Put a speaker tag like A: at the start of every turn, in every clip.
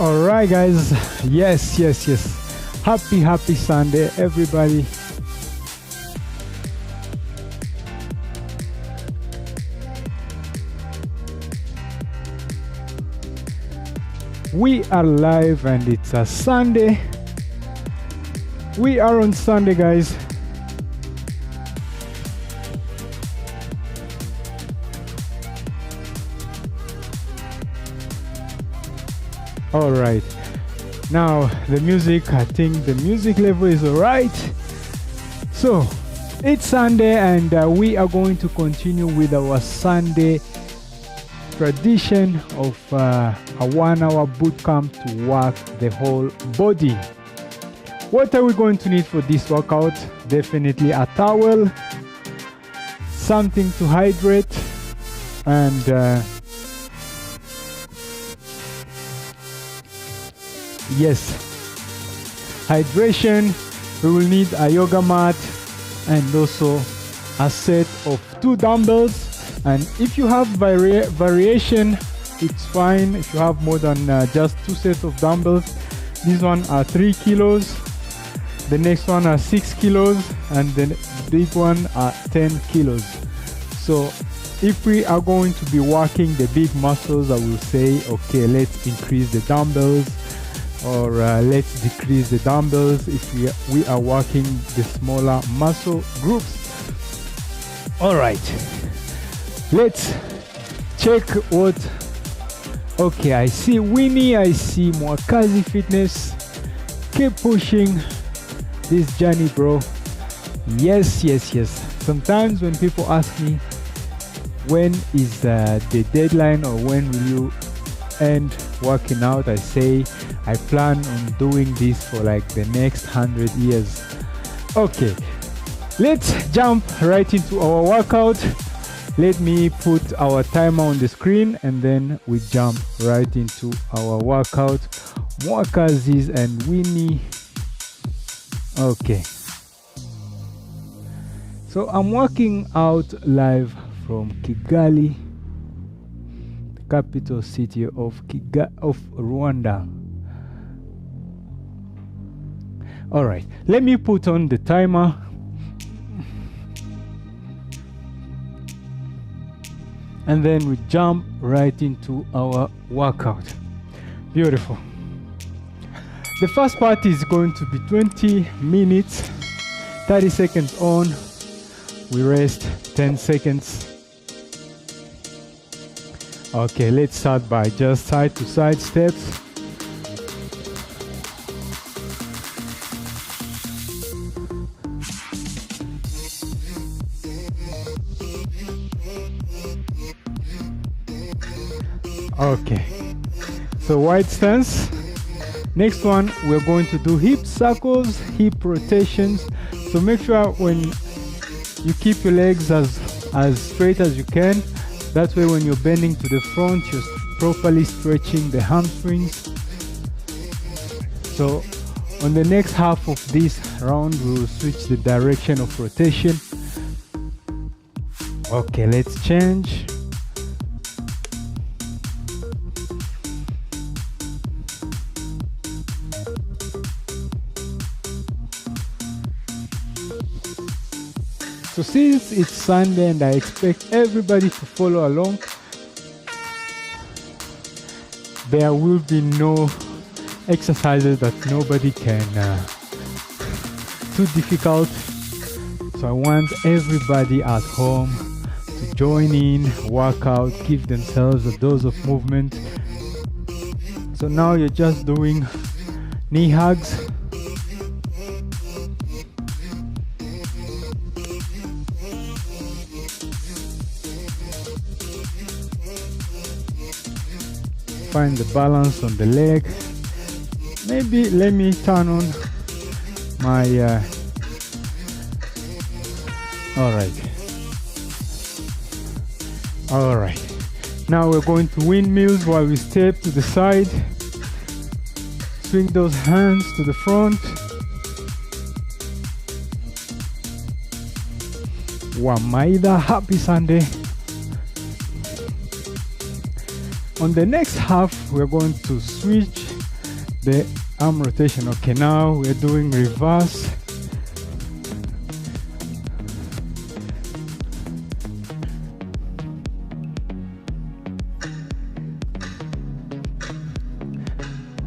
A: All right, guys. Yes. Happy Sunday, everybody. We are live and it's a Sunday. We are on Sunday, guys. All right. Now the music, I think the music level is all right. So it's Sunday and we are going to continue with our Sunday tradition of a 1 hour boot camp to work the whole body. What are we going to need for this workout? Definitely a towel, something to hydrate, and yes, hydration. We will need a yoga mat and also a set of 2 dumbbells. And if you have variation, it's fine. If you have more than just 2 sets of dumbbells, these one are 3 kilos, the next one are 6 kilos, and the big one are 10 kilos. So if we are going to be working the big muscles, I will say, okay, let's increase the dumbbells, or let's decrease the dumbbells if we are working the smaller muscle groups. All right. Let's check what. Okay, I see Winnie, I see Mwakazi Fitness. Keep pushing this journey, bro. Yes. Sometimes when people ask me when is the deadline or when will you end working out, I say I plan on doing this for like the next 100 years. Okay, let's jump right into our workout. Let me put our timer on the screen and then we jump right into our workout. Mwakazi's and Winnie. Okay. So I'm working out live from Kigali, the capital city of Rwanda. All right. Let me put on the timer. And then we jump right into our workout. Beautiful. The first part is going to be 20 minutes, 30 seconds on. We rest 10 seconds. Okay, let's start by just side to side steps. Okay, so wide stance. Next one, we're going to do hip circles, hip rotations. So make sure when you keep your legs as straight as you can. That way when you're bending to the front, you're properly stretching the hamstrings. So on the next half of this round, we'll switch the direction of rotation. Okay, let's change. So since it's Sunday and I expect everybody to follow along, there will be no exercises that nobody can, too difficult. So I want everybody at home to join in, work out, give themselves a dose of movement. So now you're just doing knee hugs. Find the balance on the leg. Maybe let me turn on my all right, now we're going to windmills while we step to the side, swing those hands to the front. Wamaida, happy Sunday. On the next half, we're going to switch the arm rotation. Okay, now we're doing reverse.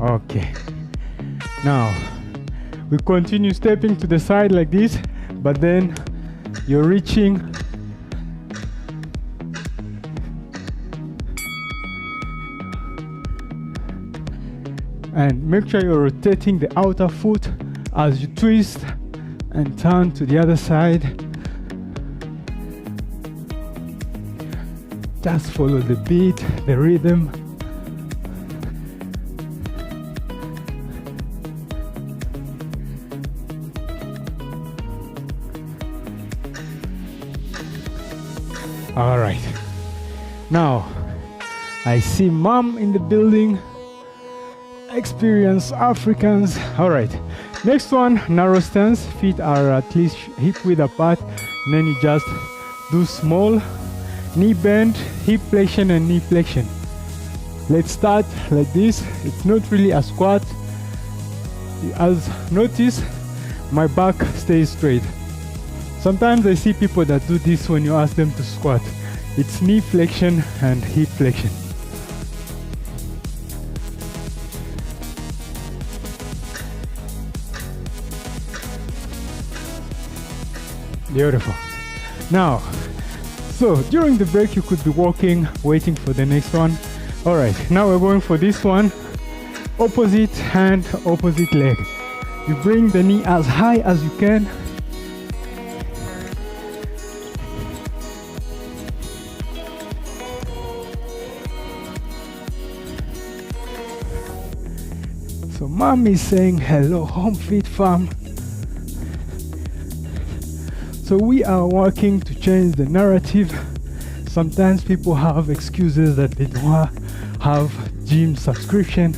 A: Okay, now we continue stepping to the side like this, but then you're reaching and make sure you're rotating the outer foot as you twist and turn to the other side. Just follow the beat, the rhythm. All right, now I see mom in the building. Experienced Africans. All right, next one, narrow stance. Feet are at least hip width apart, and then you just do small knee bend, hip flexion and knee flexion. Let's start like this. It's not really a squat. As notice, my back stays straight. Sometimes I see people that do this when you ask them to squat. It's knee flexion and hip flexion. Beautiful. Now, so during the break you could be walking, waiting for the next one. All right, now we're going for this one. Opposite hand, opposite leg. You bring the knee as high as you can. So mom is saying hello, home fit fam. So we are working to change the narrative. Sometimes people have excuses that they don't have gym subscription,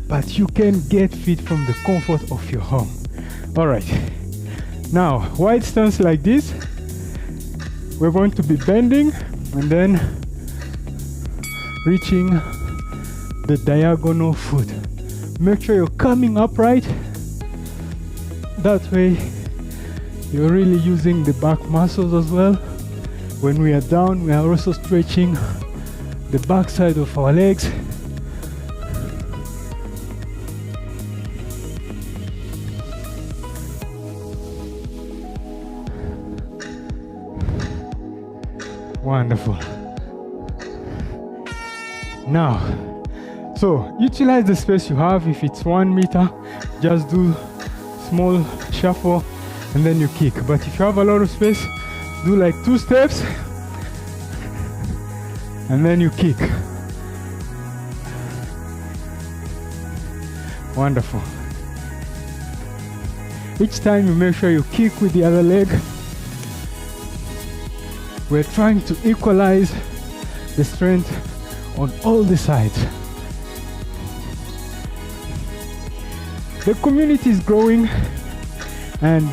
A: but you can get fit from the comfort of your home. All right, now wide stance like this. We're going to be bending and then reaching the diagonal foot. Make sure you're coming upright. That way you're really using the back muscles as well. When we are down, we are also stretching the back side of our legs. Wonderful. Now, so utilize the space you have. If it's 1 meter, just do small shuffle and then you kick. But if you have a lot of space, do like 2 steps and then you kick. Wonderful. Each time you make sure you kick with the other leg. We're trying to equalize the strength on all the sides. The community is growing, and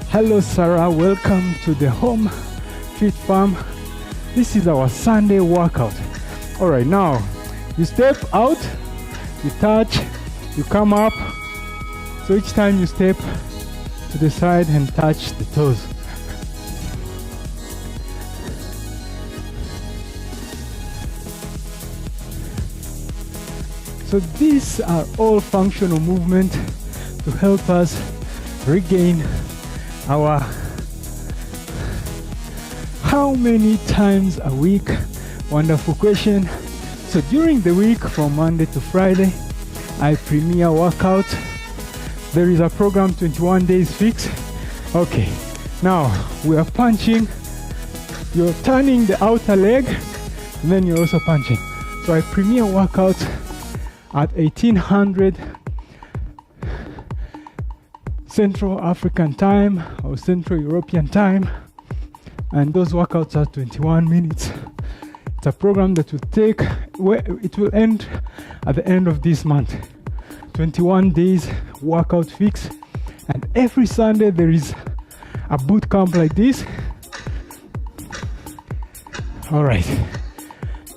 A: hello Sarah, welcome to the Home Fit Farm. This is our Sunday workout. All right, now you step out, you touch, you come up. So each time you step to the side and touch the toes. So these are all functional movements to help us regain our how many times a week? Wonderful question. So during the week from Monday to Friday, I premiere workout. There is a program 21 days fix. Okay, now we are punching. You're turning the outer leg and then you're also punching. So I premiere workout at 1800 Central African time or Central European time, and those workouts are 21 minutes. It's a program that will take, it will end at the end of this month. 21 days workout fix, and every Sunday there is a boot camp like this. All right,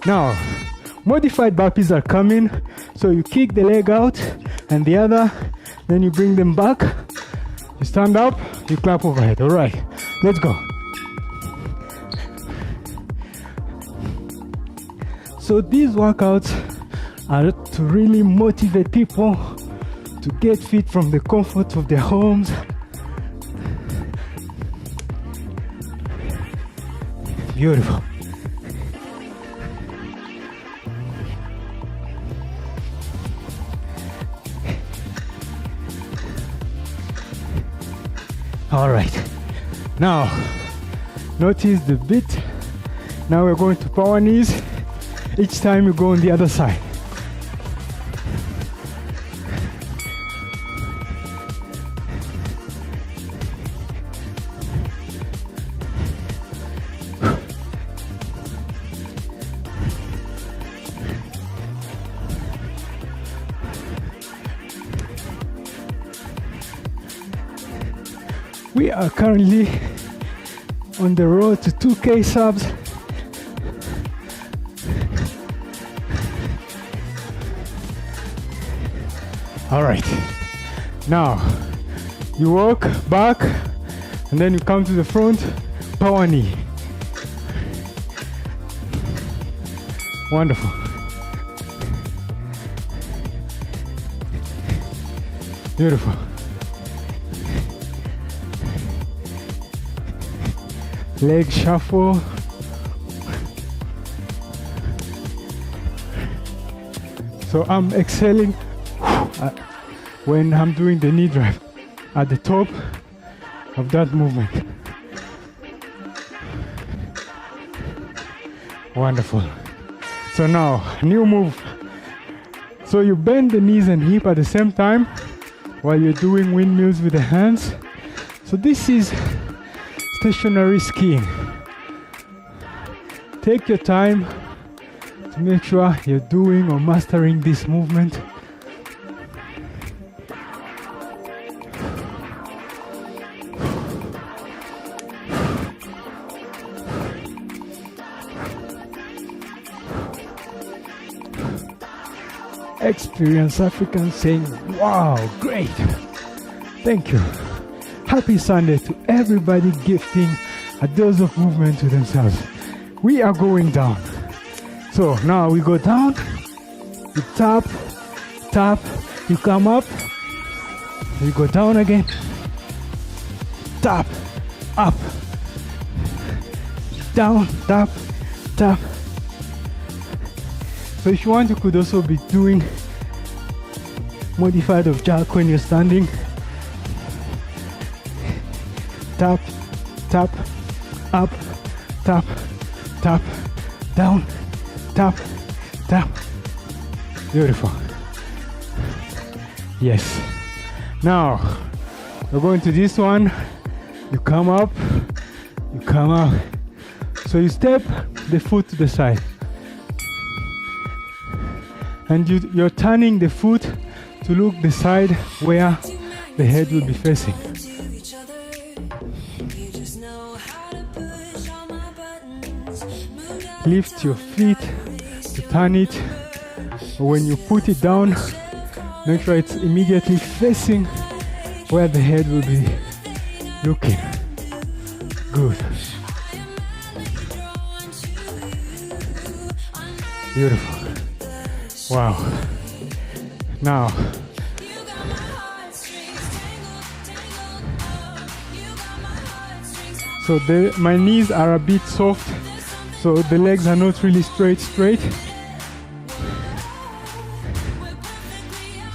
A: now Modified burpees are coming. So you kick the leg out and the other, then you bring them back. You stand up, you clap overhead. All right, let's go. So these workouts are to really motivate people to get fit from the comfort of their homes. Beautiful. All right, now notice the beat. Now we're going to power knees. Each time you go on the other side. We are currently on the road to 2K subs. All right, now you walk back and then you come to the front, power knee. Wonderful. Beautiful. Leg shuffle. So I'm exhaling when I'm doing the knee drive at the top of that movement. Wonderful. So now, new move. So you bend the knees and hip at the same time while you're doing windmills with the hands. So this is stationary skiing. Take your time to make sure you're doing or mastering this movement. Experienced Africans saying, wow, great. Thank you. Happy Sunday to everybody gifting a dose of movement to themselves. We are going down. So now we go down, you tap, tap, you come up, you go down again, tap, up, down, tap, tap. So if you want, you could also be doing modified of jack when you're standing. Tap, tap, up, tap, tap, down, tap, tap. Beautiful. Yes. Now, we're going to this one. You come up, you come out. So you step the foot to the side. And you're turning the foot to look the side where the head will be facing. Lift your feet to turn it. When you put it down, make sure it's immediately facing where the head will be looking. Good. Beautiful. Wow. Now, so my knees are a bit soft, so the legs are not really straight.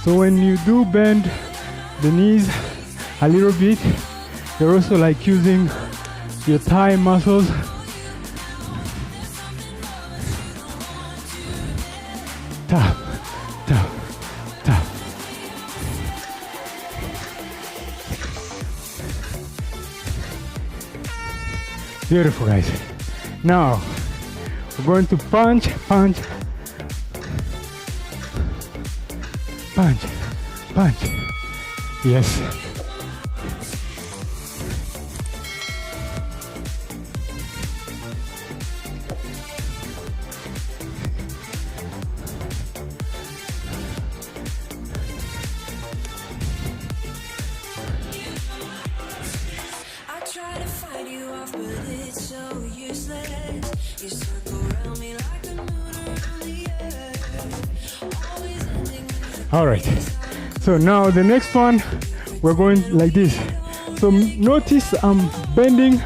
A: So when you do bend the knees a little bit, you're also like using your thigh muscles. Tap, tap, tap. Beautiful, guys. Now, we're going to punch, punch, punch, punch. Yes. All right. So now the next one, we're going like this. So notice I'm bending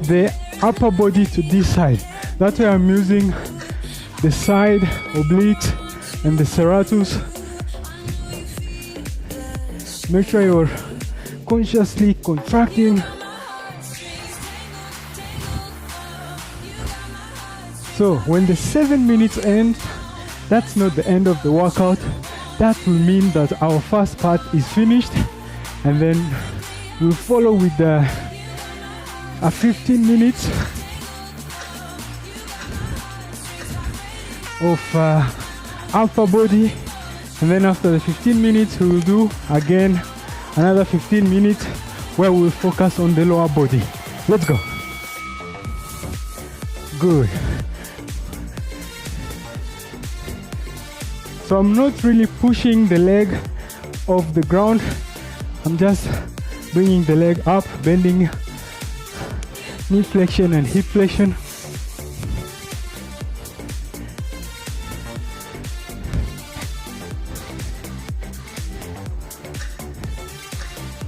A: the upper body to this side. That way I'm using the side obliques and the serratus. Make sure you're consciously contracting. So when the 7 minutes end, that's not the end of the workout. That will mean that our first part is finished, and then we'll follow with a 15 minutes of upper body, and then after the 15 minutes we will do again another 15 minutes where we'll focus on the lower body. Let's go. Good. So I'm not really pushing the leg off the ground. I'm just bringing the leg up, bending knee flexion and hip flexion.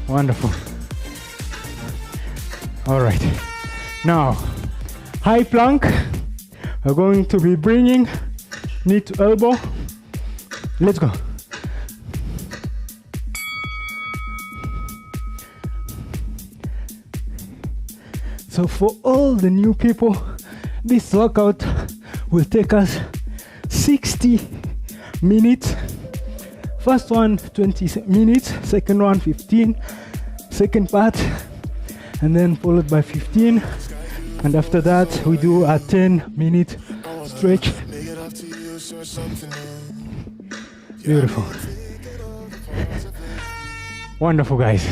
A: Wonderful. All right. Now, high plank. We're going to be bringing knee to elbow. Let's go. So for all the new people, this workout will take us 60 minutes. First one 20 minutes, second one 15, second part, and then followed by 15. And after that we do a 10-minute stretch. Beautiful. Wonderful, guys.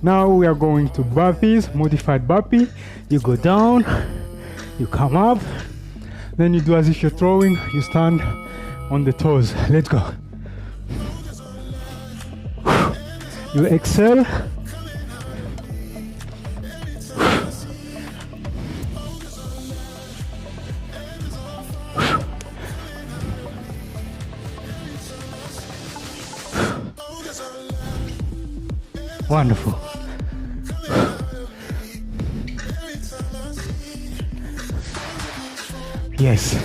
A: Now we are going to burpees, modified burpee. You go down, you come up, then you do as if you're throwing, you stand on the toes. Let's go. You exhale. Wonderful. Yes.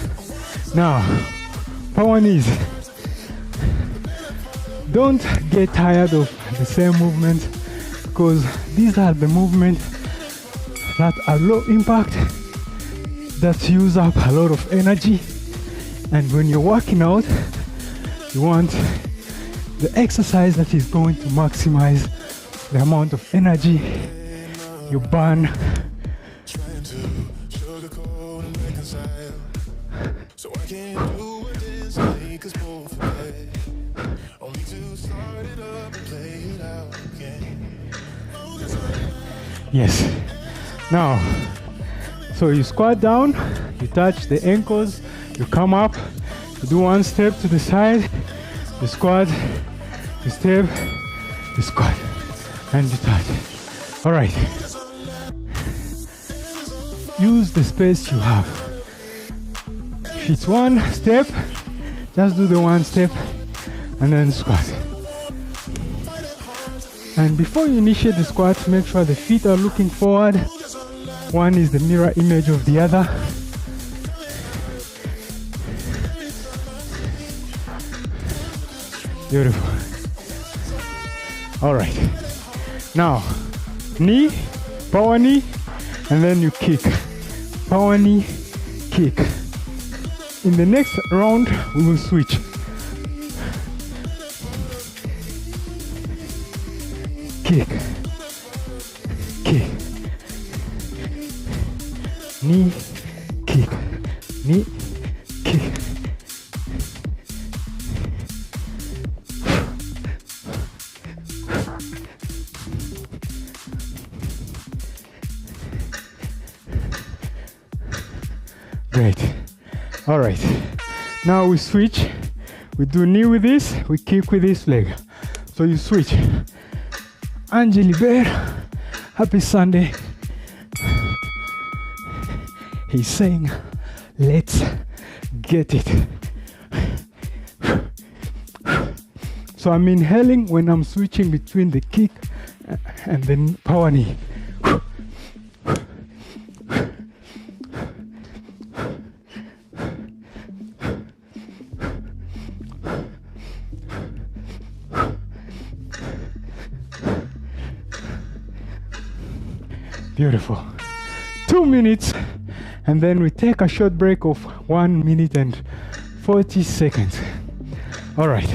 A: Now, power knees. Don't get tired of the same movements, because these are the movements that are low impact, that use up a lot of energy. And when you're working out, you want the exercise that is going to maximize the amount of energy you burn. Yes. Now, so you squat down, you touch the ankles, you come up, you do one step to the side, you squat, you step, you squat, and you touch. All right. Use the space you have. If it's one step, just do the one step and then squat. And before you initiate the squat, make sure the feet are looking forward. One is the mirror image of the other. Beautiful. All right. Now, knee, power knee, and then you kick. Power knee, kick. In the next round, we will switch. Kick, kick, knee, kick, knee, kick. Great. All right. Now we switch. We do knee with this, we kick with this leg. So you switch. Angeli Bear, happy Sunday. He's saying, let's get it. So I'm inhaling when I'm switching between the kick and then power knee. Beautiful. 2 minutes, and then we take a short break of 1 minute and 40 seconds. All right,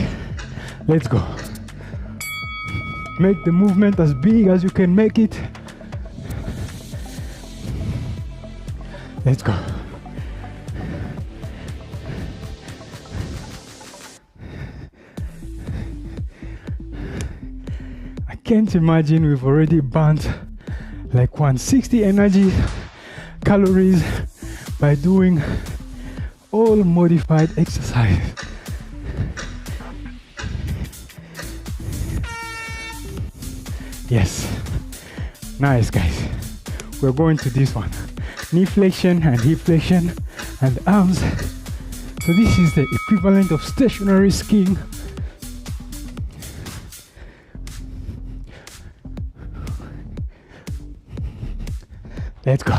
A: let's go. Make the movement as big as you can make it. Let's go. I can't imagine we've already burnt like 160 energy calories by doing all modified exercise. Yes, nice guys. We're going to this one, knee flexion and hip flexion and arms. So this is the equivalent of stationary skiing. Let's go.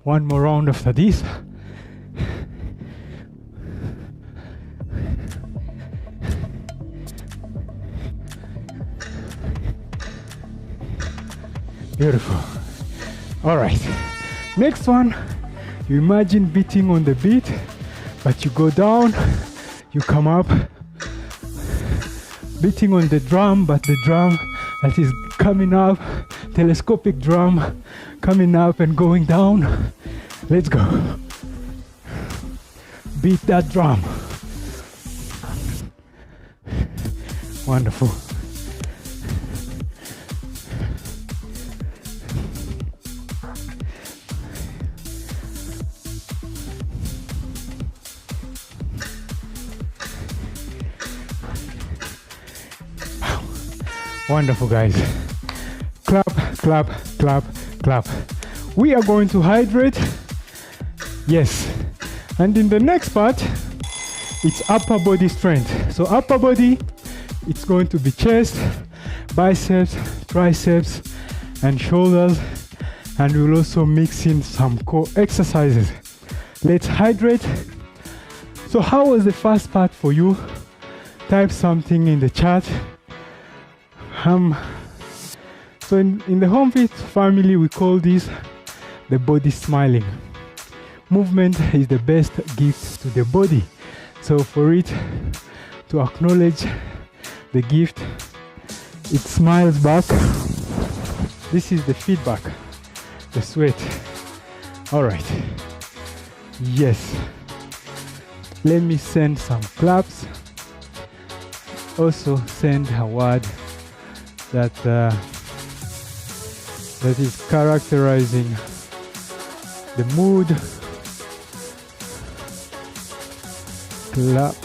A: One more round after this. Beautiful. All right. Next one, you imagine beating on the beat, but you go down, you come up. Beating on the drum, but the drum that is coming up, telescopic drum coming up and going down. Let's go. Beat that drum. Wonderful. Wonderful guys. Clap, clap, clap, clap. We are going to hydrate. Yes. And in the next part, it's upper body strength. So upper body, it's going to be chest, biceps, triceps, and shoulders. And we'll also mix in some core exercises. Let's hydrate. So how was the first part for you? Type something in the chat. So in the home fit family, we call this the body smiling. Movement is the best gift to the body. So for it to acknowledge the gift, it smiles back. This is the feedback, the sweat. All right. Yes. Let me send some claps. Also send a word that is characterizing the mood. Clap.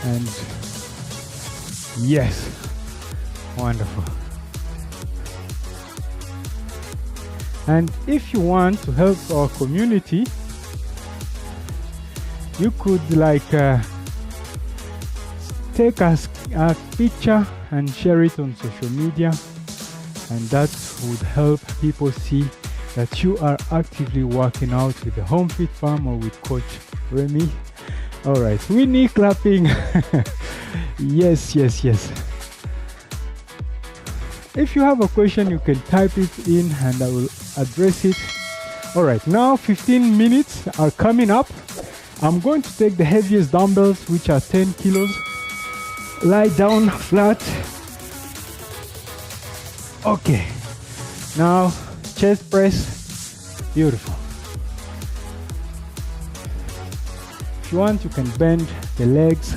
A: And yes, wonderful. And if you want to help our community, you could take a picture and share it on social media, and that would help people see that you are actively working out with the Home Fit Farm or with Coach Remmy. All right, we need clapping. Yes, yes, yes. If you have a question, you can type it in and I will address it. All right, now 15 minutes are coming up. I'm going to take the heaviest dumbbells, which are 10 kilos. Lie down flat. Okay. Now, chest press. Beautiful. If you want, you can bend the legs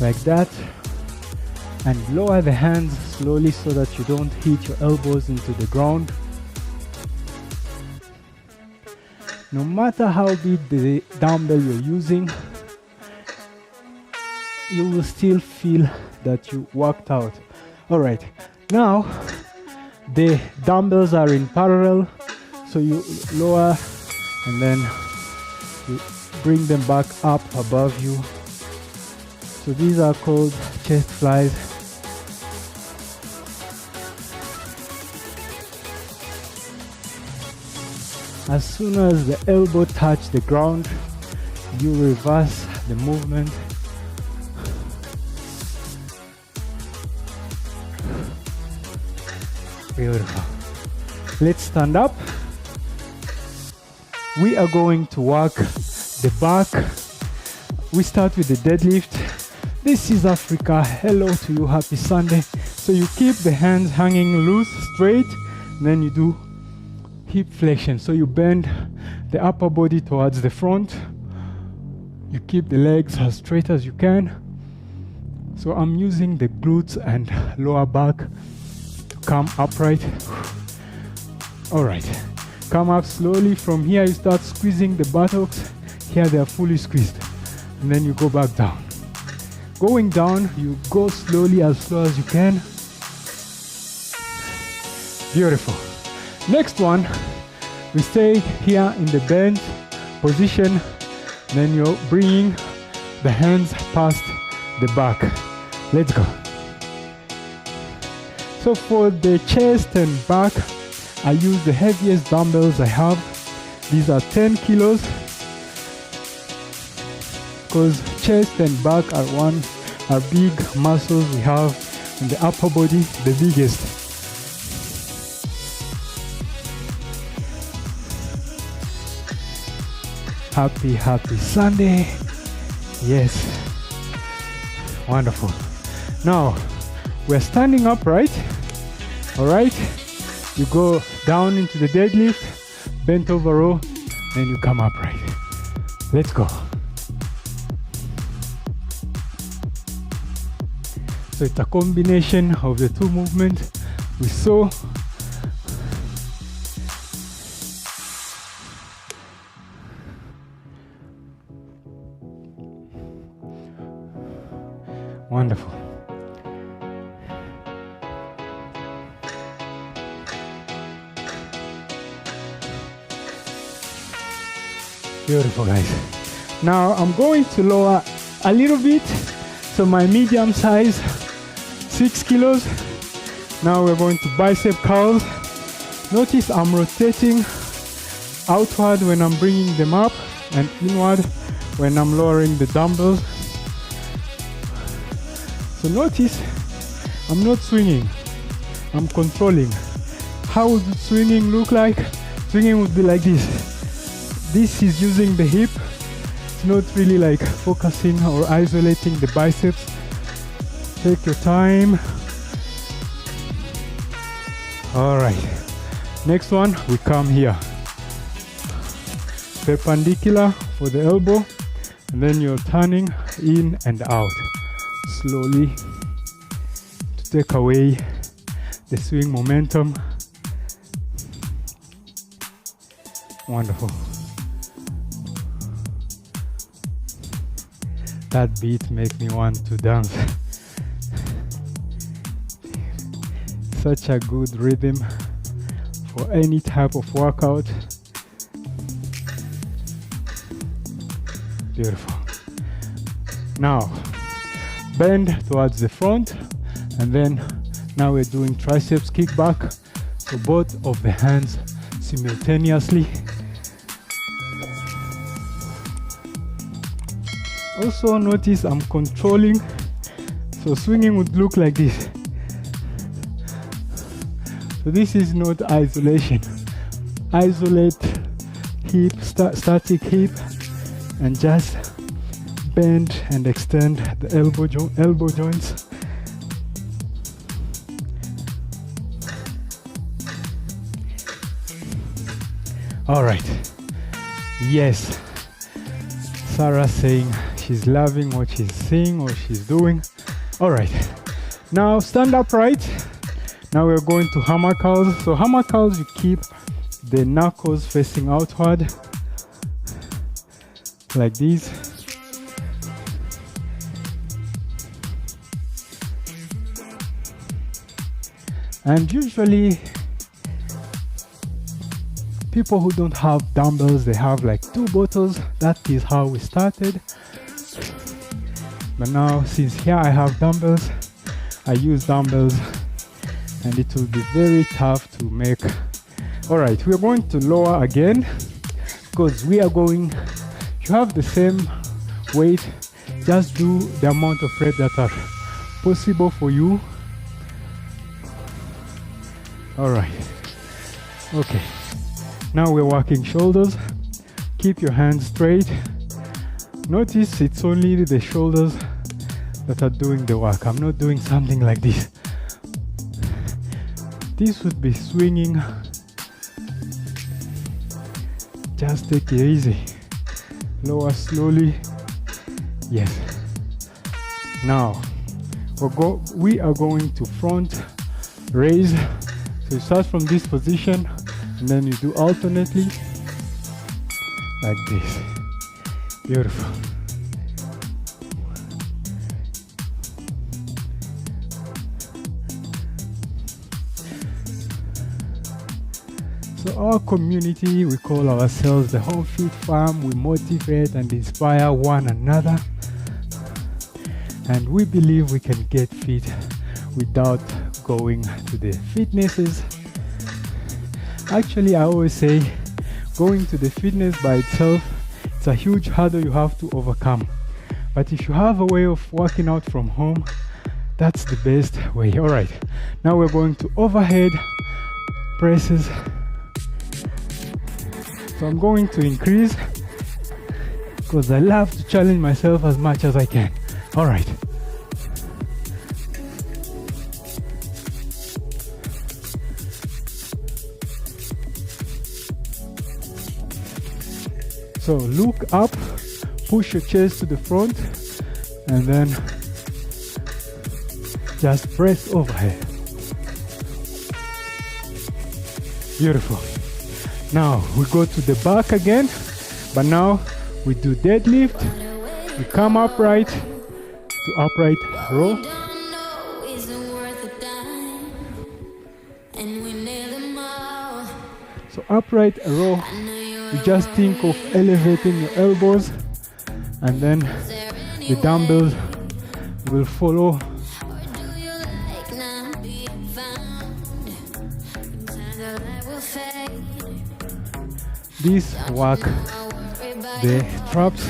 A: like that and lower the hands slowly so that you don't hit your elbows into the ground. No matter how big the dumbbell you're using, you will still feel that you worked out. All right, now the dumbbells are in parallel, So you lower and then you bring them back up above you. So these are called chest flies. As soon as the elbow touch the ground, you reverse the movement. Beautiful. Let's stand up. We are going to work the back. We start with the deadlift. This is Africa. Hello to you. Happy Sunday. So you keep the hands hanging loose, straight, and then you do hip flexion. So you bend the upper body towards the front. You keep the legs as straight as you can. So I'm using the glutes and lower back to come upright. All right. Come up slowly. From here you start squeezing the buttocks. Here they are fully squeezed. And then you go back down. Going down, you go slowly, as slow as you can. Beautiful. Next one, we stay here in the bend position. Then you're bringing the hands past the back. Let's go. So for the chest and back, I use the heaviest dumbbells I have. These are 10 kilos. Because chest and back are big muscles we have in the upper body, the biggest. Happy Sunday. Yes. Wonderful. Now, we're standing upright. All right. You go down into the deadlift, bent over row, then you come upright. Let's go. So it's a combination of the two movements we saw. Wonderful. Beautiful, guys. Now I'm going to lower a little bit. So my medium size, 6 kilos. Now we're going to bicep curls. Notice I'm rotating outward when I'm bringing them up and inward when I'm lowering the dumbbells. So notice I'm not swinging, I'm controlling. How would swinging look like? Swinging would be like this. This is using the hip. It's not really like focusing or isolating the biceps. Take your time. All right. Next one, we come here. Perpendicular for the elbow, and then you're turning in and out slowly to take away the swing momentum. Wonderful. That beat makes me want to dance. Such a good rhythm for any type of workout. Beautiful. Now, bend towards the front, and then now we're doing triceps kickback. So both of the hands simultaneously. Also notice I'm controlling. So swinging would look like this. So this is not isolation. Isolate hip, static hip, and just bend and extend the elbow joints. All right. Yes. Sarah saying she's loving what she's seeing or she's doing. All right. Now stand upright. Now we're going to hammer curls. So hammer curls, you keep the knuckles facing outward like this. And usually people who don't have dumbbells, they have like 2 bottles. That is how we started. But now, since here I have dumbbells, I use dumbbells, and it will be very tough to make. All right, we are going to lower again, because we are going, you have the same weight, just do the amount of reps that are possible for you. All right, okay. Now we're working shoulders. Keep your hands straight. Notice it's only the shoulders that are doing the work. I'm not doing something like this. This would be swinging. Just take it easy. Lower slowly. Yes. Now we are going to front raise. So you start from this position, and then you do alternately like this. Beautiful. So our community, we call ourselves the Home Fit Farm. We motivate and inspire one another, and we believe we can get fit without going to the fitnesses. Actually, I always say going to the fitness by itself, it's a huge hurdle you have to overcome. But if you have a way of working out from home, that's the best way. All right, now we're going to overhead presses. So I'm going to increase because I love to challenge myself as much as I can. All right. So look up, push your chest to the front, and then just press overhead. Beautiful. Now we go to the back again, but now we do deadlift. We come upright to upright row. So upright row, you just think of elevating your elbows, and then the dumbbells will follow. These work the traps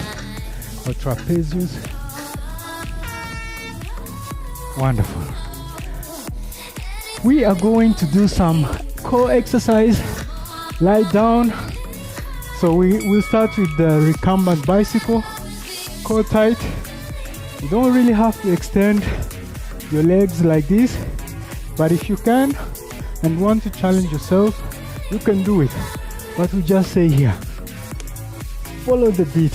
A: or trapezius. Wonderful. We are going to do some core exercise. Lie down. So we will start with the Recumbent Bicycle. Core tight. You don't really have to extend your legs like this, but if you can and want to challenge yourself, you can do it. But we just say here, follow the beat.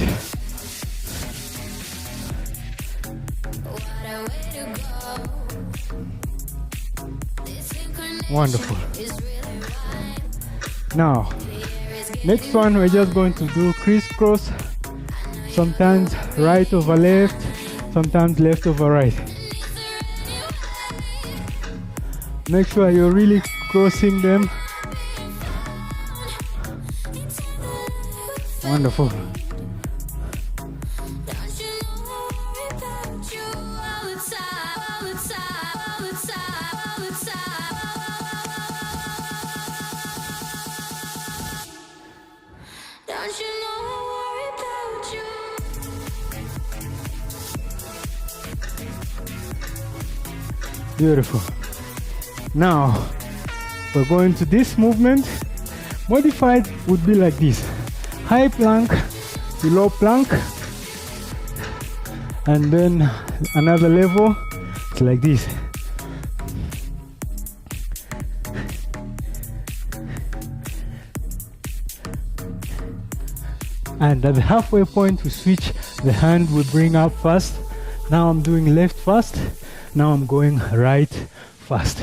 A: Wonderful. Now, next one, we're just going to do crisscross. Sometimes right over left, sometimes left over right. Make sure you're really crossing them. Wonderful. Beautiful. Now we're going to this movement. Modified would be like this: high plank to low plank, and then another level. It's like this. And at the halfway point, we switch the hand. We bring up first. Now I'm doing left first. Now I'm going right first.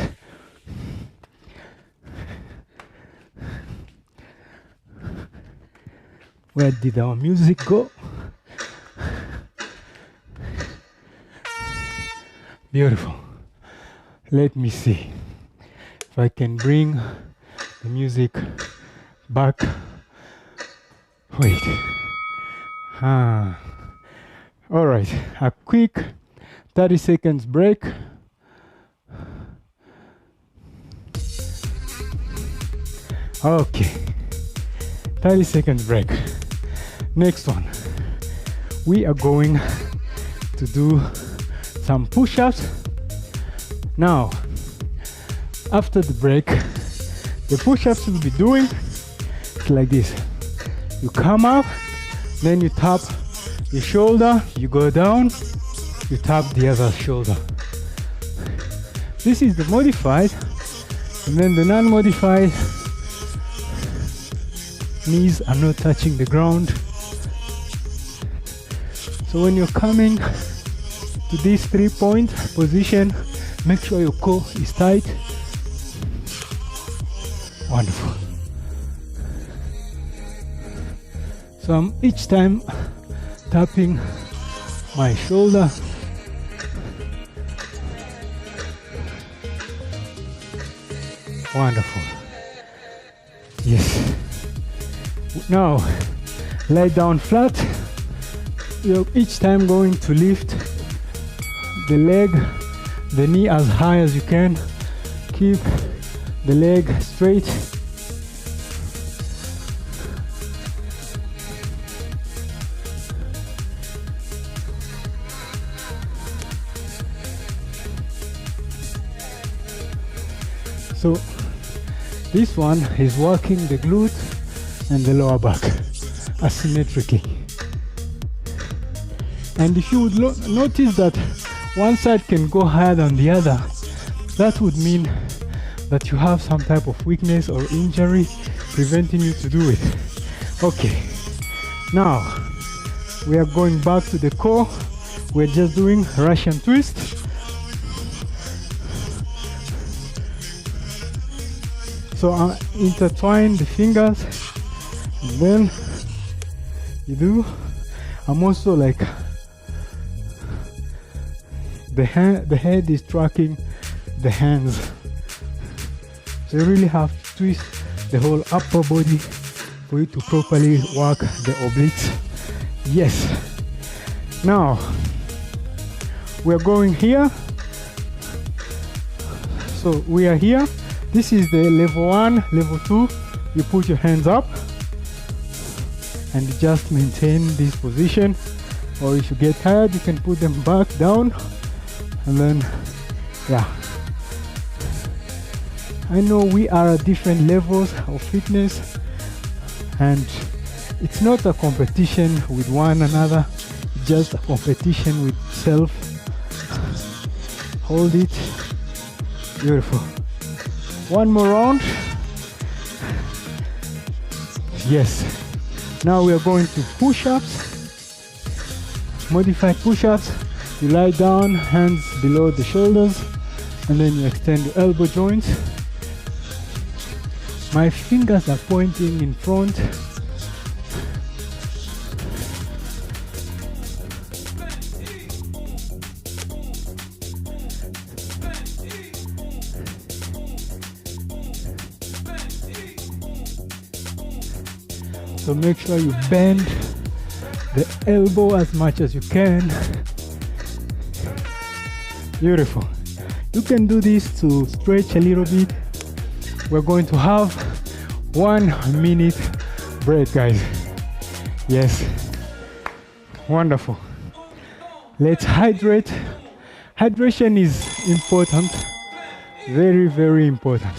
A: Where did our music go? Beautiful. Let me see if I can bring the music back. Wait. All right, a quick 30 seconds break. Okay, 30 seconds break. Next one, we are going to do some push-ups. Now, after the break, the push-ups we'll be doing is like this. You come up, then you tap your shoulder, you go down, you tap the other shoulder. This is the modified, and then the non-modified, knees are not touching the ground. So when you're coming to this 3-point position, make sure your core is tight. Wonderful. So I'm each time tapping my shoulder. Wonderful. Yes. Now, lie down flat. You're each time going to lift the leg, the knee as high as you can. Keep the leg straight. So this one is working the glute and the lower back asymmetrically. And if you would notice that one side can go higher than the other, that would mean that you have some type of weakness or injury preventing you to do it. Okay, now we are going back to the core. We're just doing Russian twist. So I intertwine the fingers, and then you do. I'm also like the head is tracking the hands. So you really have to twist the whole upper body for you to properly work the obliques. Yes. Now we're going here. So we are here. This is the level 1, level 2. You put your hands up and you just maintain this position. Or if you get tired, you can put them back down. And then, yeah. I know we are at different levels of fitness, and it's not a competition with one another, it's just a competition with self. Hold it. Beautiful. One more round. Yes. Now we are going to push-ups. Modified push-ups. You lie down, hands below the shoulders, and then you extend your elbow joints. My fingers are pointing in front. So make sure you bend the elbow as much as you can. Beautiful. You can do this to stretch a little bit. We're going to have 1 minute break, guys. Yes. Wonderful. Let's hydrate. Hydration is important. Very, very important.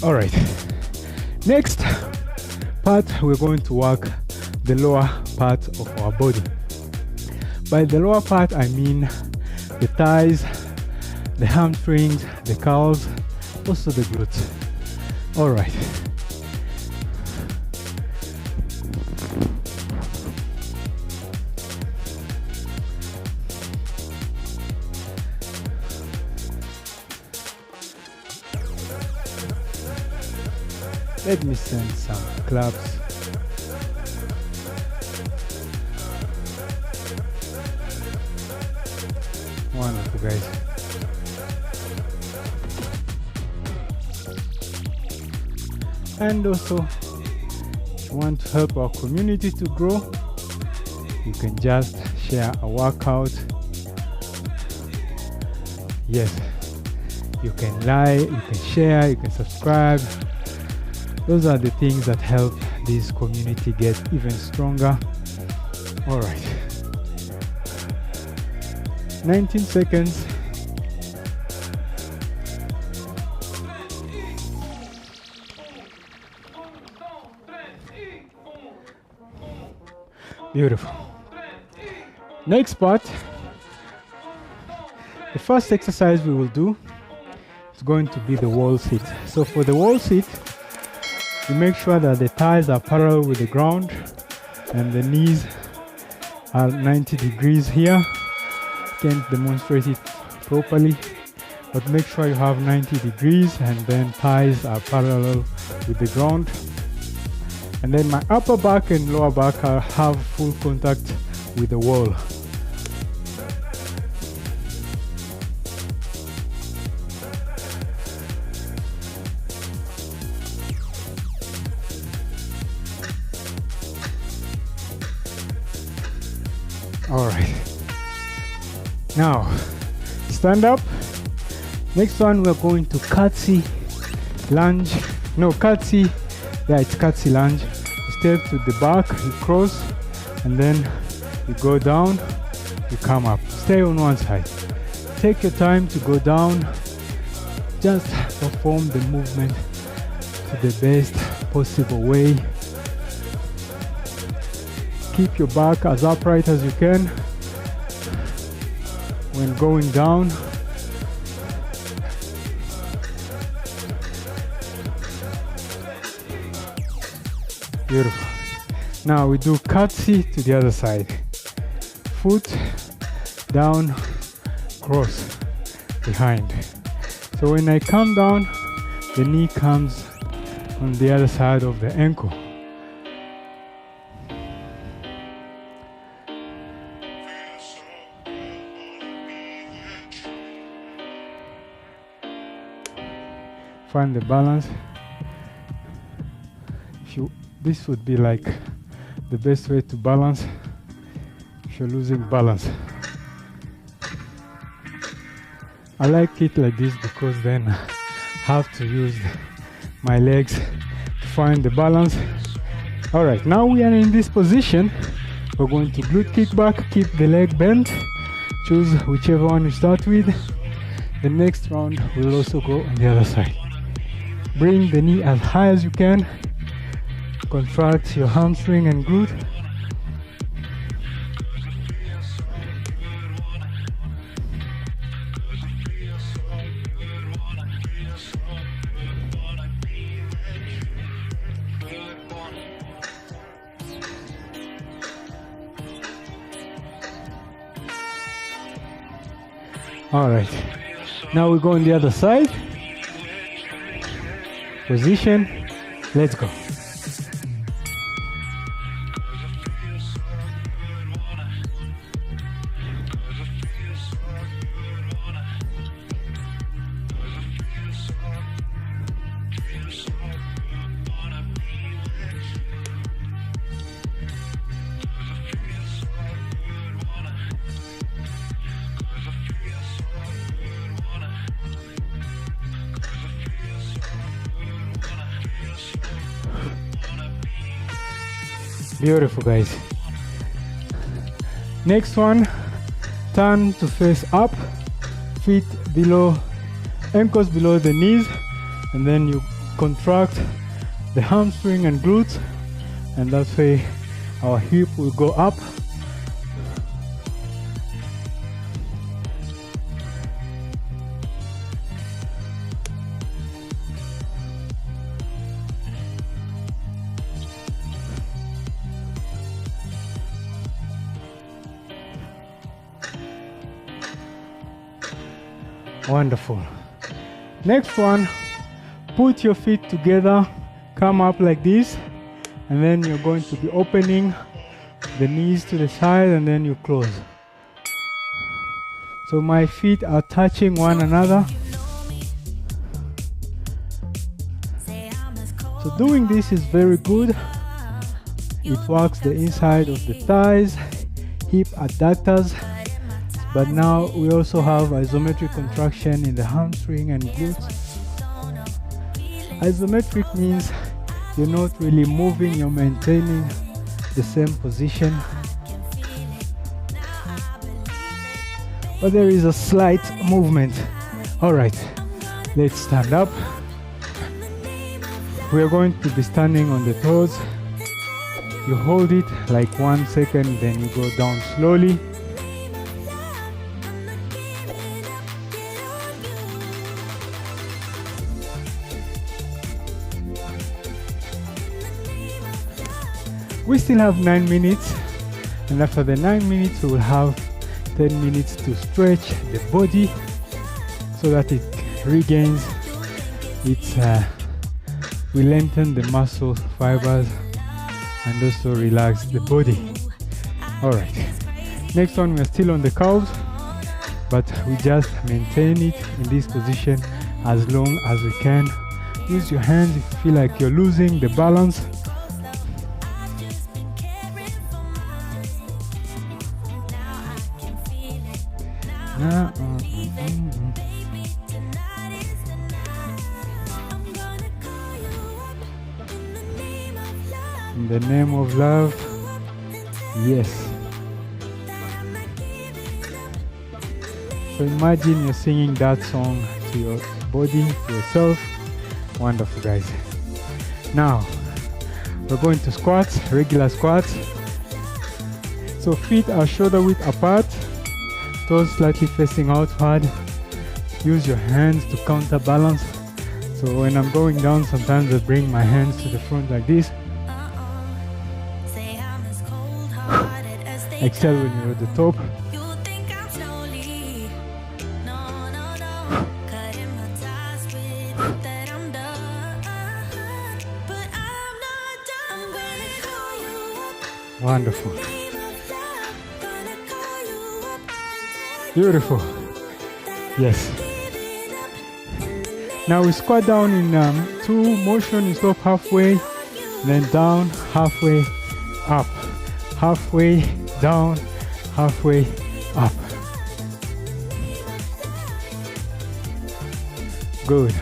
A: All right. Next part, we're going to work the lower part of our body. By the lower part, I mean the thighs, the hamstrings, the calves, also the glutes. All right. Let me send some claps. Wonderful, guys. And also, if you want to help our community to grow, you can just share a workout. Yes, you can like, you can share, you can subscribe. Those are the things that help this community get even stronger. All right, 19 seconds. Beautiful. Next part, the first exercise we will do is going to be the wall sit. So for the wall sit, you make sure that the thighs are parallel with the ground and the knees are 90 degrees here. Can't demonstrate it properly, but make sure you have 90 degrees and then thighs are parallel with the ground. And then my upper back and lower back have full contact with the wall. All right. Now, stand up. Next one, we're going to curtsy lunge. No, curtsy. Yeah, it's curtsy lunge. You step to the back, you cross, and then you go down, you come up. Stay on one side. Take your time to go down. Just perform the movement to the best possible way. Keep your back as upright as you can when going down. Beautiful. Now we do curtsy to the other side. Foot down, cross, behind. So when I come down, the knee comes on the other side of the ankle. Find the balance. This would be like the best way to balance if you're losing balance. I like it like this because then I have to use my legs to find the balance. All right, now we are in this position. We're going to glute kickback, keep the leg bent. Choose whichever one you start with. The next round will also go on the other side. Bring the knee as high as you can. Contract your hamstring and glute. All right, now we go on the other side. Position, let's go. Beautiful, guys. Next one, turn to face up, feet below, ankles below the knees, and then you contract the hamstring and glutes, and that way our hip will go up. Wonderful. Next one, put your feet together, come up like this, and then you're going to be opening the knees to the side, and then you close. So my feet are touching one another. So doing this is very good. It works the inside of the thighs, hip adductors, but now we also have isometric contraction in the hamstring and glutes. Isometric means you're not really moving, you're maintaining the same position. But there is a slight movement. All right, let's stand up. We are going to be standing on the toes. You hold it like 1 second, then you go down slowly. We still have 9 minutes, and after the 9 minutes we will have 10 minutes to stretch the body so that it regains its we lengthen the muscle fibers and also relax the body. All right, next one, we're still on the calves, but we just maintain it in this position as long as we can. Use your hands if you feel like you're losing the balance. In the name of love, yes. So imagine you're singing that song to your body, to yourself. Wonderful, guys. Now, we're going to squats, regular squats. So feet are shoulder width apart, toes slightly facing outward. Use your hands to counterbalance. So when I'm going down, sometimes I bring my hands to the front like this. Exhale when you're at the top. Wonderful. Beautiful. Yes. Now we squat down in 2 motion. You stop halfway, then down, halfway, up, halfway, down, halfway, up. Good.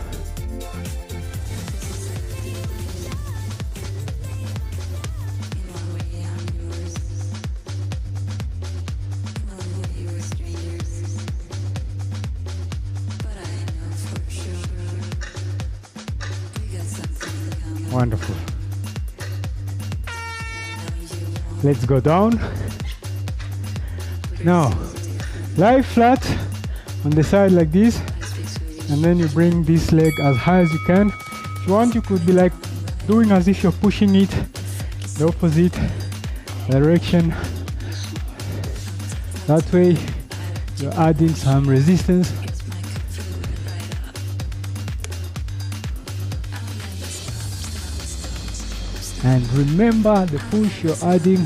A: Wonderful. Let's go down. Now, lie flat on the side like this, and then you bring this leg as high as you can. If you want, you could be like doing as if you're pushing it the opposite direction. That way, you're adding some resistance. And remember the push you're adding.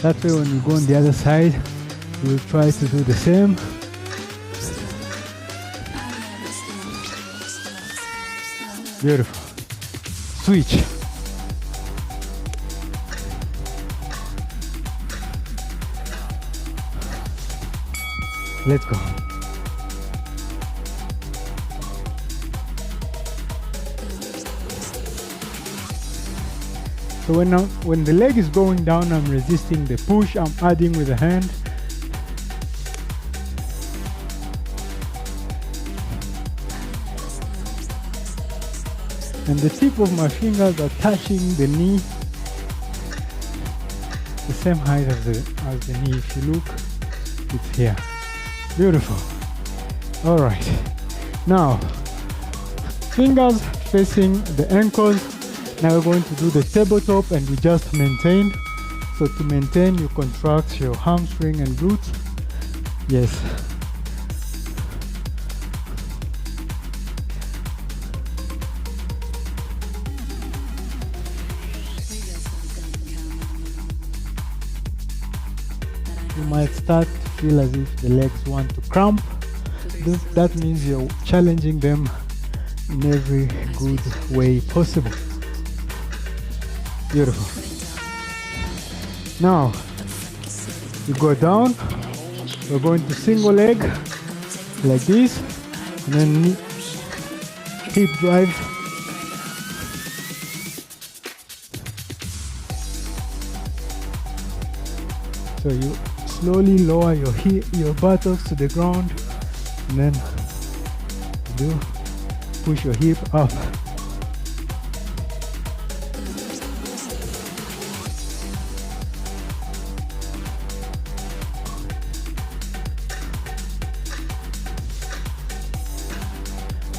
A: That way when you go on the other side, you'll try to do the same. Beautiful. Switch. Let's go. So when the leg is going down, I'm resisting the push, I'm adding with the hand. And the tip of my fingers are touching the knee, the same height as the knee. If you look, it's here. Beautiful. All right. Now, fingers facing the ankles. Now we're going to do the tabletop, and we just maintain. So to maintain, you contract your hamstring and glutes. Yes. you might start to feel as if the legs want to cramp. That means you're challenging them in every good way possible. Beautiful. Now, you go down. We're going to single leg like this, and then hip drive. So you slowly lower your buttocks to the ground, and then do push your hip up.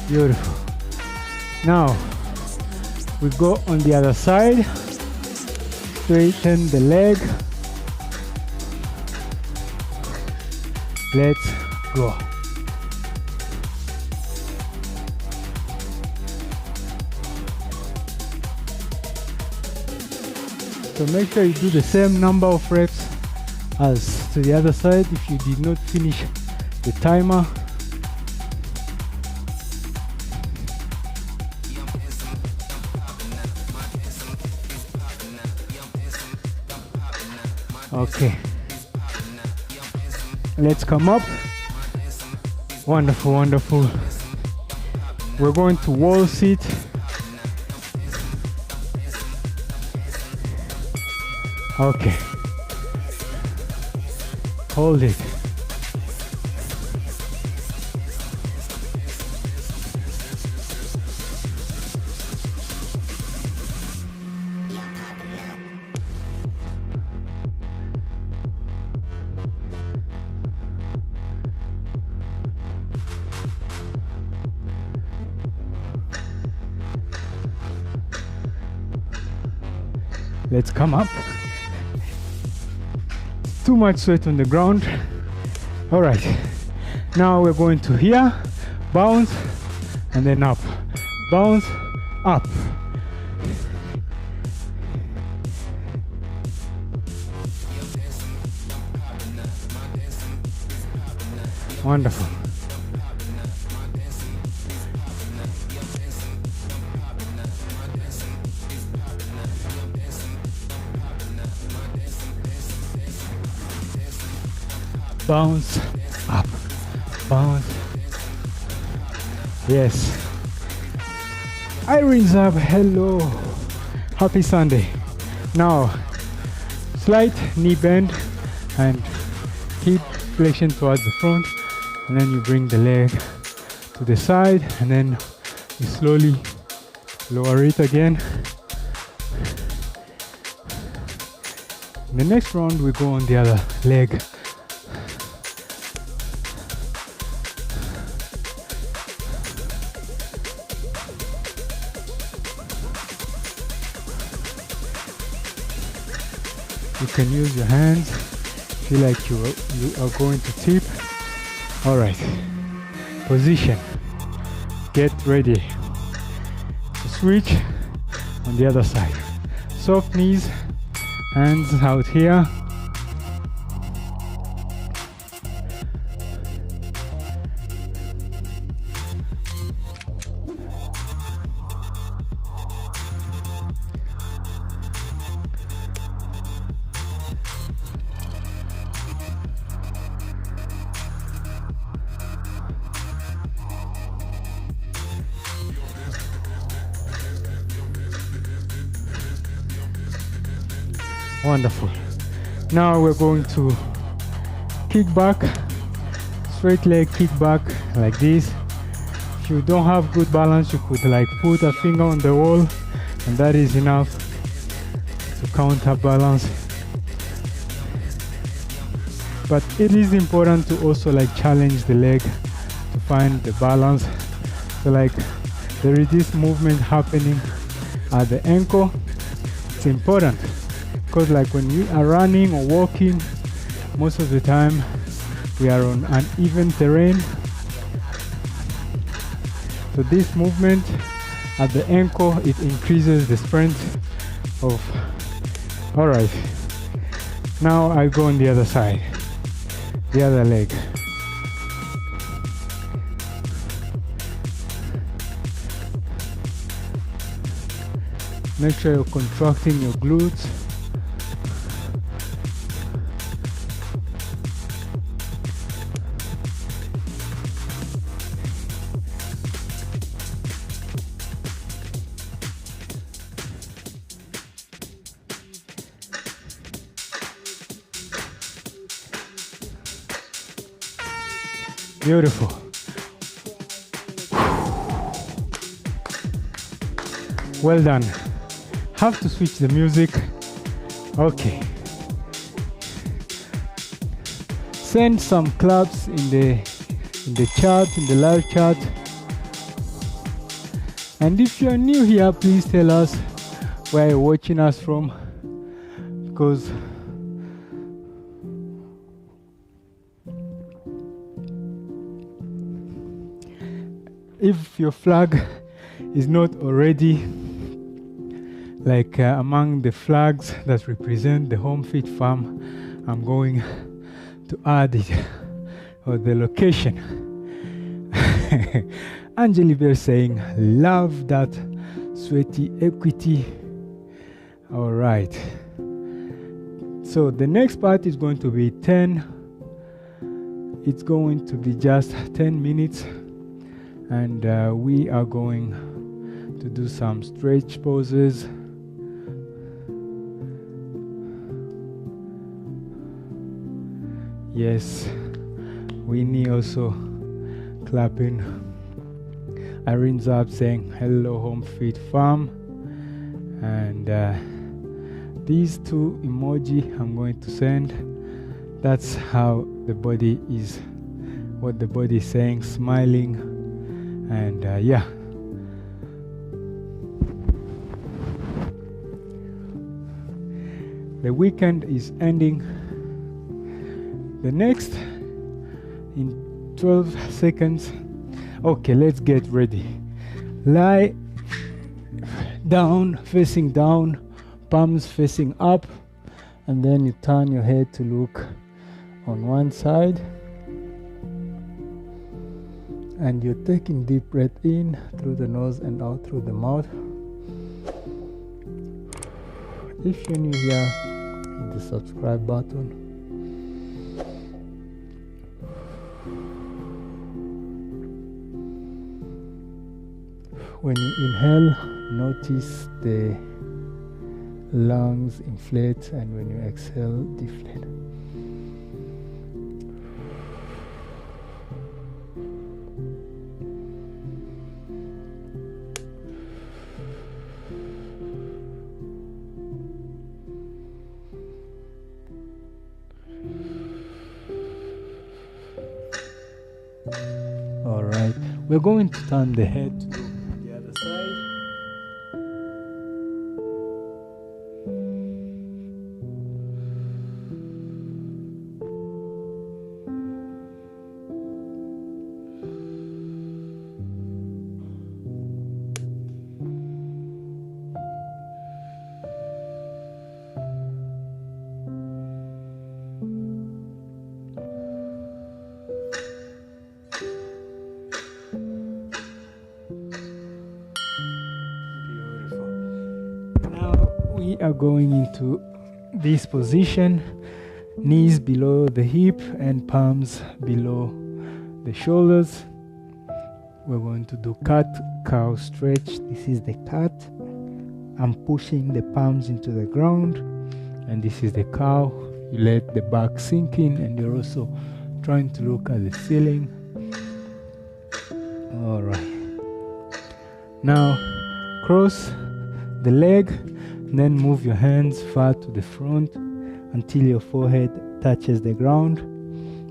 A: Beautiful. Now we go on the other side. Straighten the leg. Let's go. So make sure you do the same number of reps as to the other side if you did not finish the timer. Okay. Let's come up. Wonderful, wonderful. We're going to wall sit. Okay. Hold it. Let's come up. Too much sweat on the ground. All right. Now we're going to here, bounce, and then up. Bounce, up. Wonderful. Bounce, up, bounce. Yes. Irene's up, hello. Happy Sunday. Now, slight knee bend and hip flexion towards the front. And then you bring the leg to the side and then you slowly lower it again. In the next round, we go on the other leg. You can use your hands. Feel like you are going to tip. All right. Position. Get ready to switch on the other side. Soft knees, hands out here. Wonderful. Now we're going to kick back, straight leg kick back like this. If you don't have good balance, you could like put a finger on the wall and that is enough to counterbalance. But it is important to also like challenge the leg to find the balance. So like there is this movement happening at the ankle. It's important. Because like when we are running or walking, most of the time we are on uneven terrain. So this movement at the ankle, it increases the strength of. All right. Now I go on the other side. the other leg. Make sure you're contracting your glutes. Beautiful. Well done. Have to switch the music. Okay. Send some claps in the chat, in the live chat. And if you're new here, please tell us where you're watching us from, because if your flag is not already like among the flags that represent the Home Fit Farm, I'm going to add it, or the location. Angeli Bear saying, love that sweaty equity. All right. So the next part is going to be 10. It's going to be just 10 minutes. And we are going to do some stretch poses. Yes, Winnie also clapping. Irene's up saying hello Home Fit Farm. And these two emoji I'm going to send. That's how the body is, what the body is saying, smiling. And yeah. The weekend is ending. The next in 12 seconds. Okay, let's get ready. Lie down, facing down, palms facing up, and then you turn your head to look on one side. And you're taking deep breath in through the nose and out through the mouth. If you're new here, hit the subscribe button. When you inhale, notice the lungs inflate, and when you exhale, deflate. All right, we're going to turn the head to the other side. We are going into this position, knees below the hip and palms below the shoulders. We're going to do cat cow stretch. This is the cat. I'm pushing the palms into the ground, and this is the cow. You let the back sink in, and you're also trying to look at the ceiling. All right. Now cross the leg. Then move your hands far to the front until your forehead touches the ground.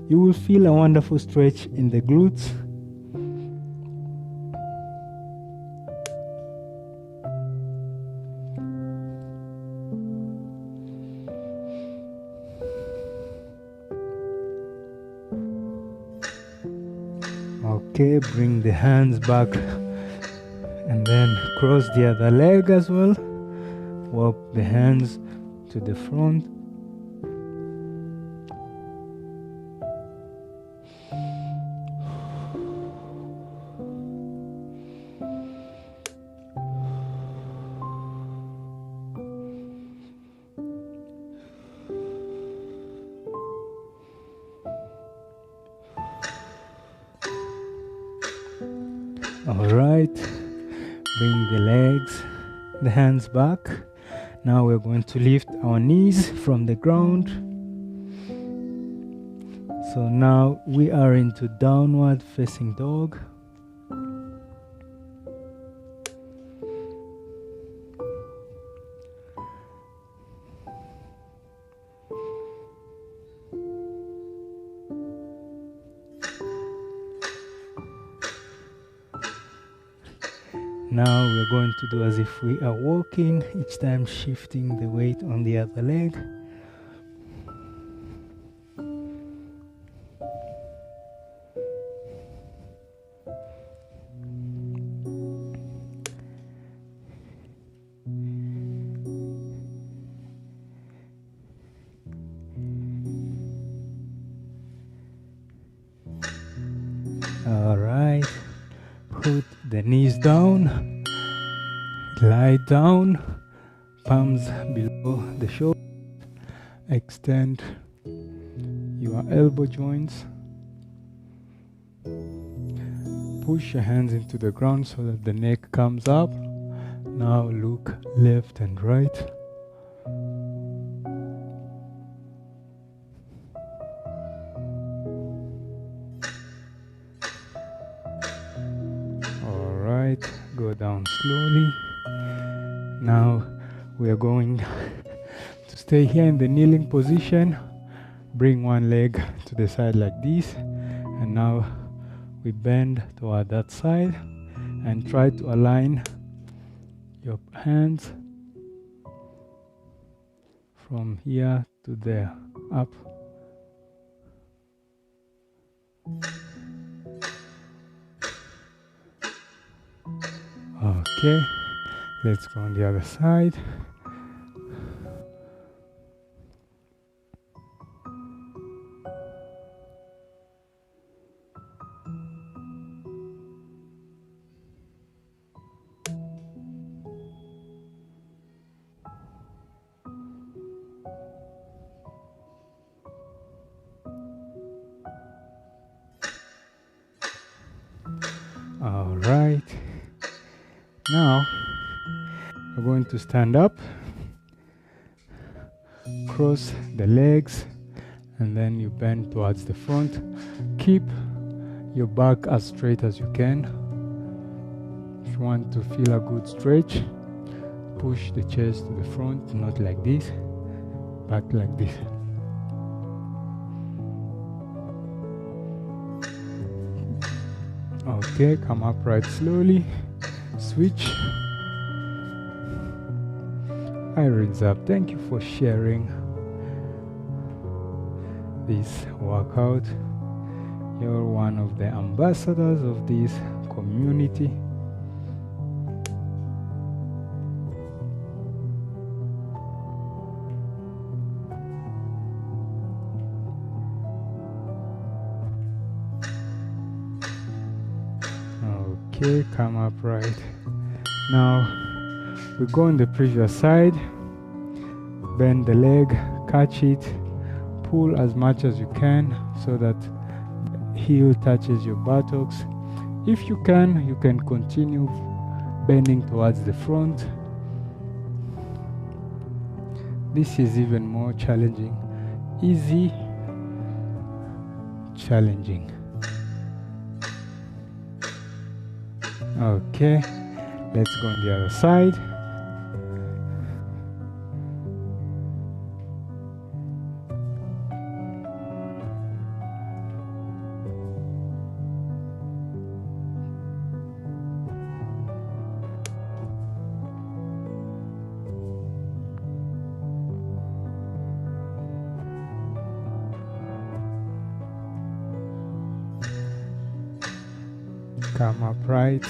A: You will feel a wonderful stretch in the glutes. Okay, bring the hands back and then cross the other leg as well. Walk the hands to the front. All right, bring the legs, the hands back. Now we're going to lift our knees from the ground. So now we are into downward facing dog. Now we're going to do as if we are walking, each time shifting the weight on the other leg. All right, put the knees down, lie down, palms below the shoulder, extend your elbow joints, push your hands into the ground so that the neck comes up. Now look left and right. Go down slowly. Now we are going to stay here in the kneeling position. Bring one leg to the side like this, and now we bend toward that side and try to align your hands from here to there, up. Okay, let's go on the other side. All right. Now we're going to stand up, cross the legs, and then you bend towards the front. Keep your back as straight as you can. If you want to feel a good stretch, push the chest to the front, not like this, back like this. Okay, come upright slowly. Switch. Irons up. Thank you for sharing this workout. You're one of the ambassadors of this community. Okay, come upright. Now we go on the previous side. Bend the leg, catch it, pull as much as you can so that the heel touches your buttocks. If you can continue bending towards the front. This is even more challenging. Easy, challenging. Okay, let's go on the other side. Come upright,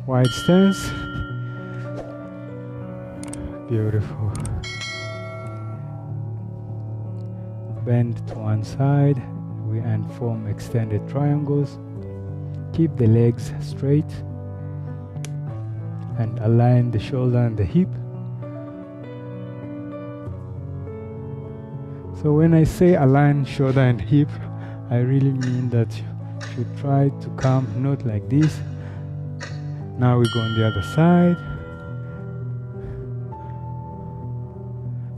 A: wide stance, beautiful. Bend to one side and form extended triangles. Keep the legs straight and align the shoulder and the hip. So when I say align shoulder and hip, I really mean that should try to come not like this. Now we go on the other side.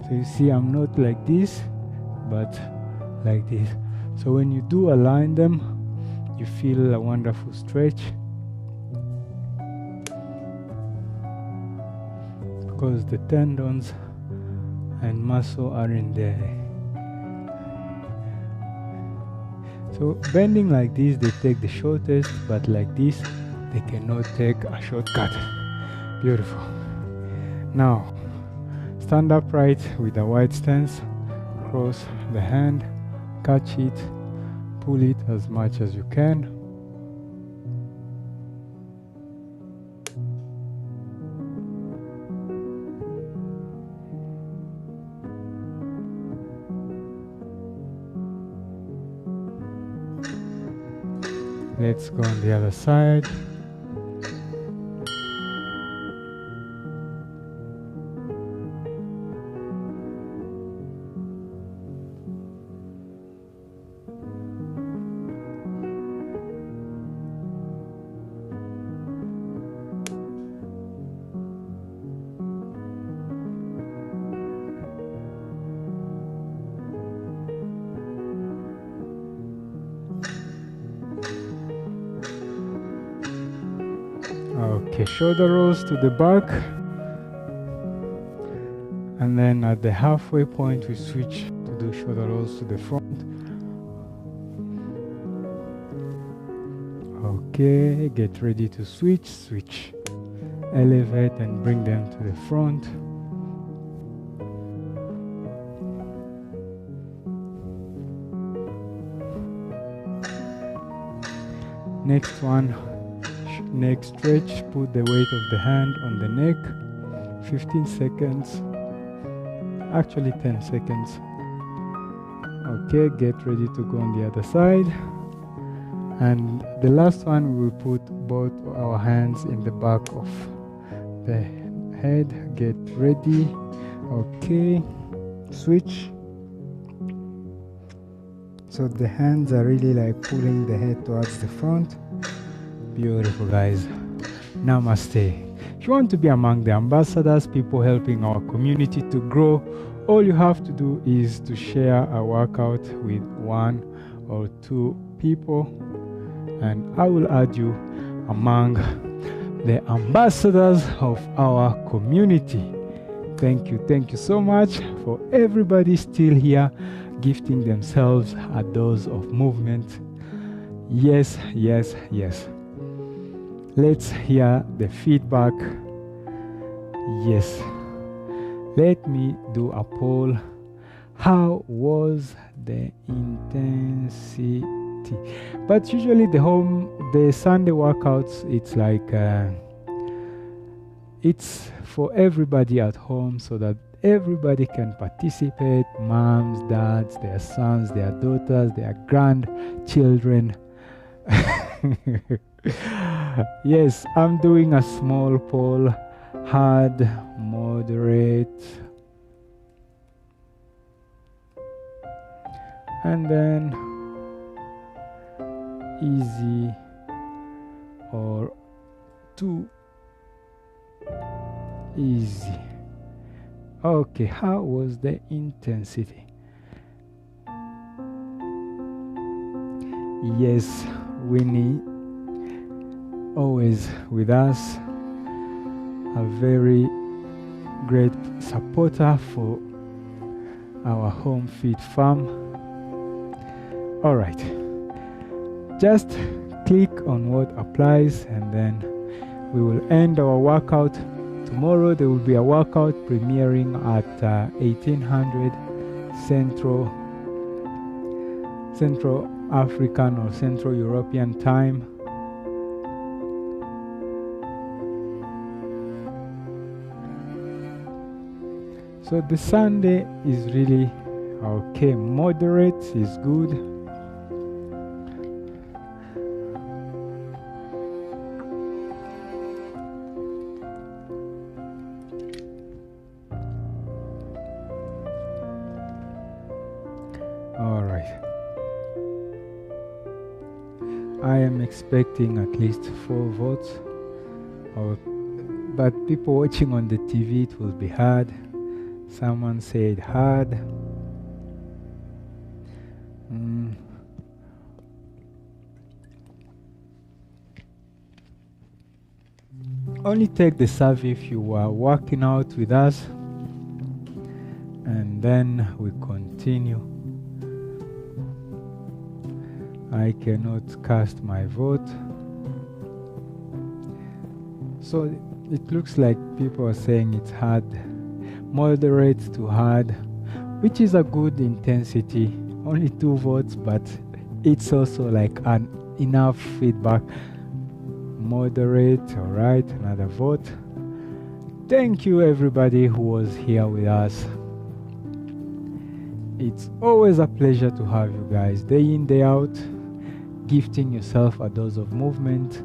A: So you see I'm not like this, but like this. So when you do align them, you feel a wonderful stretch, because the tendons and muscle are in there. So bending like this, they take the shortest, but like this, they cannot take a shortcut. Beautiful. Now, stand upright with a wide stance, cross the hand, catch it, pull it as much as you can. Let's go on the other side. Okay, shoulder rolls to the back, and then at the halfway point we switch to do shoulder rolls to the front. Okay, get ready to switch, elevate and bring them to the front. Next one, neck stretch, put the weight of the hand on the neck, 15 seconds, actually 10 seconds. Okay, get ready to go on the other side. And the last one, we will put both our hands in the back of the head. Get ready. Okay, switch. So the hands are really like pulling the head towards the front. Beautiful, guys. Namaste. If you want to be among the ambassadors, people helping our community to grow, all you have to do is to share a workout with 1 or 2 people, and I will add you among the ambassadors of our community. Thank you so much for everybody still here gifting themselves a dose of movement. Yes. Let's hear the feedback. Yes. Let me do a poll. How was the intensity? But usually the Sunday workouts, it's like it's for everybody at home, so that everybody can participate. Moms, dads, their sons, their daughters, their grandchildren. Yes, I'm doing a small poll. Hard, moderate, and then easy or too easy. Okay, how was the intensity? Yes, Winnie, always with us, a very great supporter for our home feed farm. All right, just click on what applies, and then we will end our workout. Tomorrow there will be a workout premiering at 1800 Central African or Central European time. So the Sunday is really okay. Moderate is good. All right. I am expecting at least 4 votes. But people watching on the TV, it will be hard. Someone said hard. Only take the survey if you are working out with us, and then we continue. I cannot cast my vote. So it looks like people are saying it's hard, moderate to hard, which is a good intensity. Only 2 votes, but it's also like enough feedback. Moderate, all right, another vote. Thank you everybody who was here with us. It's always a pleasure to have you guys day in, day out, gifting yourself a dose of movement.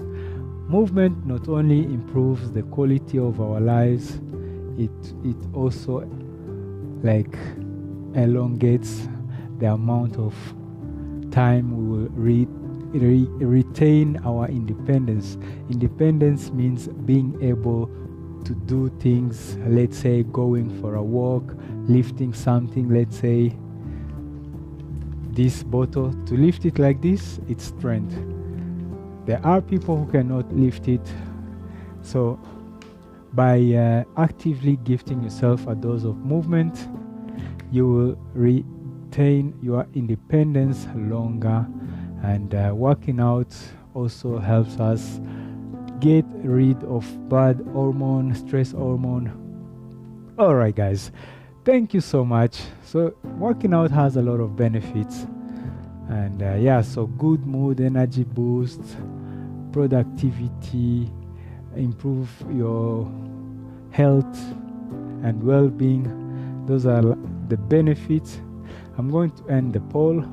A: Movement not only improves the quality of our lives, it also like elongates the amount of time we will retain our independence. Independence means being able to do things, let's say going for a walk, lifting something, let's say this bottle. To lift it like this, it's strength. There are people who cannot lift it. So by actively gifting yourself a dose of movement, you will retain your independence longer. And working out also helps us get rid of bad hormone, stress hormone. Alright guys, thank you so much. So working out has a lot of benefits. And yeah, so good mood, energy boost, productivity, improve your health and well-being. Those are the benefits. I'm going to end the poll.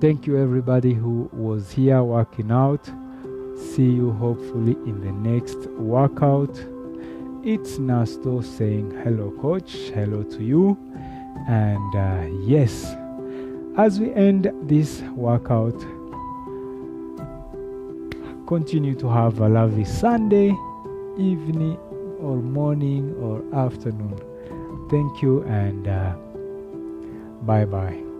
A: Thank you everybody who was here working out. See you hopefully in the next workout. It's Nasto saying hello coach, hello to you. And yes, as we end this workout, continue to have a lovely Sunday, evening or morning or afternoon. Thank you and bye bye.